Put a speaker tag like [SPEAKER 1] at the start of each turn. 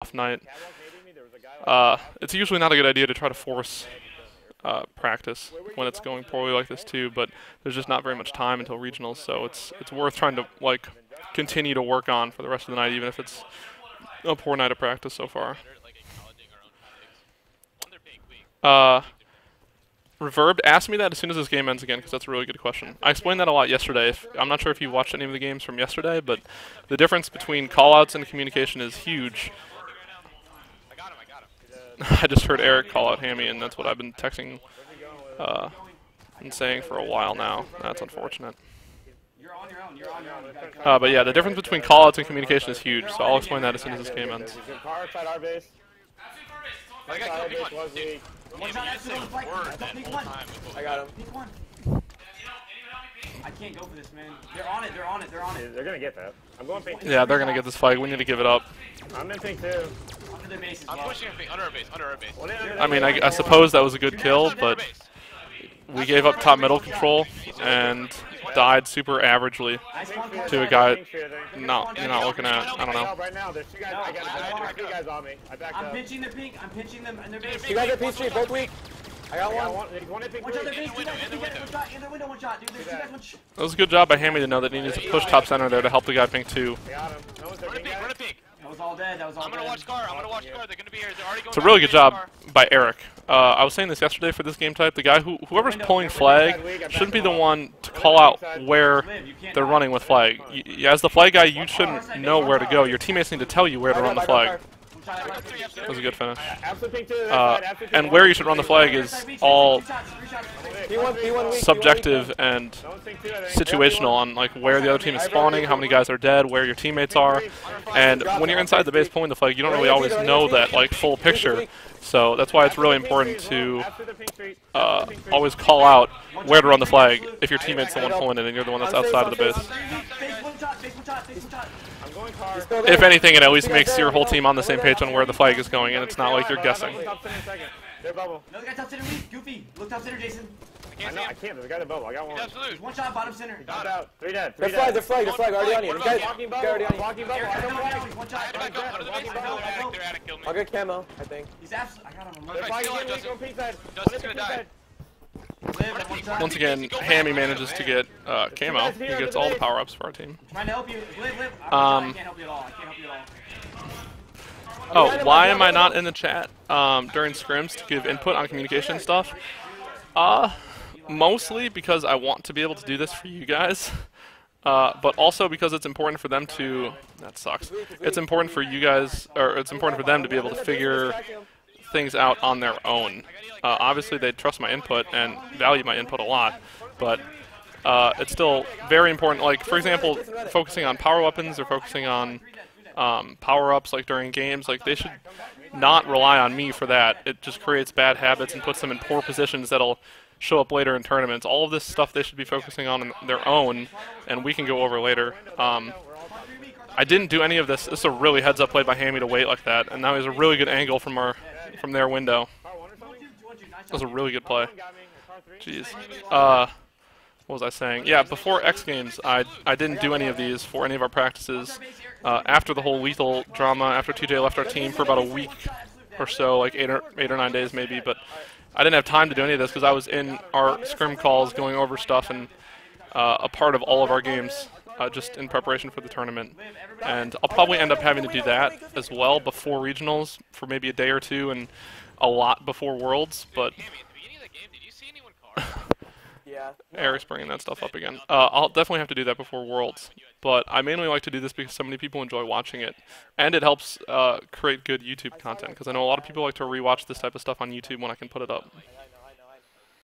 [SPEAKER 1] off night. It's usually not a good idea to try to force practice when it's going poorly like this too, but there's just not very much time until regionals, so it's worth trying to like continue to work on for the rest of the night, even if it's a poor night of practice so far. Reverbed, ask me that as soon as this game ends again, because that's a really good question. I explained that a lot yesterday. I'm not sure if you watched any of the games from yesterday, but the difference between callouts and communication is huge. I just heard Eric call out Hammy, and that's what I've been texting and saying for a while now. That's unfortunate. But yeah, the difference between callouts and communication is huge, so I'll explain that as soon as this game ends.
[SPEAKER 2] I got him. I can't go for this, man. They're on it.
[SPEAKER 3] They're gonna get that. I'm going pink.
[SPEAKER 1] Yeah, they're gonna get this flag. We need to give it up.
[SPEAKER 3] I'm in pink too.
[SPEAKER 4] I'm pushing under our base.
[SPEAKER 1] I mean, I suppose that was a good kill, but we gave up top middle control and died super averagely to a guy you're not looking at. I don't know.
[SPEAKER 3] Right now, there's two guys. I got two guys on me.
[SPEAKER 2] I'm pinching their pink. I'm pinching them in their base.
[SPEAKER 3] You guys are P Street, both weak. I got one in pink.
[SPEAKER 2] One shot their base. One shot in the window. One shot, dude. There's two guys. One shot.
[SPEAKER 1] That was a good job by Hammy to know that he needs to push top center there to help the guy pink too.
[SPEAKER 3] Got him. No one's
[SPEAKER 4] Run a pink.
[SPEAKER 2] That was all dead. I'm
[SPEAKER 4] gonna watch Car. They're gonna be here. They're already going.
[SPEAKER 1] It's a really good job by Eric. I was saying this yesterday for this game type. The guy whoever's pulling flag shouldn't be the one to call out where they're running with flag. As the flag guy, you shouldn't know where to go. Your teammates need to tell you where to run the flag. That was a good finish. And where you should run the flag is all subjective and situational on like where the other team is spawning, how many guys are dead, where your teammates are. And when you're inside the base pulling the flag, you don't really always know that like full picture. So that's why it's really important to always call out where to run the flag if your teammate's the one pulling it and you're the one that's outside of the base. If anything, it at least makes your whole team on the same page on where the flag is going, and it's not like you're guessing.
[SPEAKER 2] Another guy top center, Goofy. Look top center, Jason.
[SPEAKER 3] I can't. There's a guy in the bubble. I got one.
[SPEAKER 2] There's one shot bottom center.
[SPEAKER 3] Knocked out. Three dead.
[SPEAKER 5] They're flag already on you. You guys already on you.
[SPEAKER 3] Walking bubble.
[SPEAKER 2] One shot.
[SPEAKER 5] I'll get camo, I think.
[SPEAKER 2] He's absolutely. I got him.
[SPEAKER 3] They're flagging him. He's going pink side.
[SPEAKER 4] Justin's gonna die.
[SPEAKER 1] Once again, Hammy manages to get camo. He gets all the power-ups for our team.
[SPEAKER 2] Trying to help you. Live. I can't help you at all.
[SPEAKER 1] Oh, why am I not in the chat during scrims to give input on communication stuff? Mostly because I want to be able to do this for you guys, but also because it's important for them to. That sucks. It's important for you guys, or it's important for them to be able to figure things out on their own. Obviously, they trust my input and value my input a lot, but it's still very important. Like, for example, focusing on power weapons or focusing on power-ups like during games, like they should not rely on me for that. It just creates bad habits and puts them in poor positions that'll show up later in tournaments. All of this stuff they should be focusing on their own, and we can go over later. I didn't do any of this. This is a really heads-up play by Hammy to wait like that, and now he has a really good angle from their window. That was a really good play. Jeez. What was I saying? Yeah, before X Games, I didn't do any of these for any of our practices. After the whole lethal drama, after TJ left our team for about a week or so, like 8 or 9 days maybe, but I didn't have time to do any of this because I was in our scrim calls going over stuff and a part of all of our games just in preparation for the tournament. And I'll probably end up having to do that as well before regionals for maybe a day or two and a lot before Worlds, but
[SPEAKER 5] Yeah.
[SPEAKER 1] Eric's bringing that stuff up again. I'll definitely have to do that before Worlds, but I mainly like to do this because so many people enjoy watching it, and it helps create good YouTube content, because I know a lot of people like to rewatch this type of stuff on YouTube when I can put it up.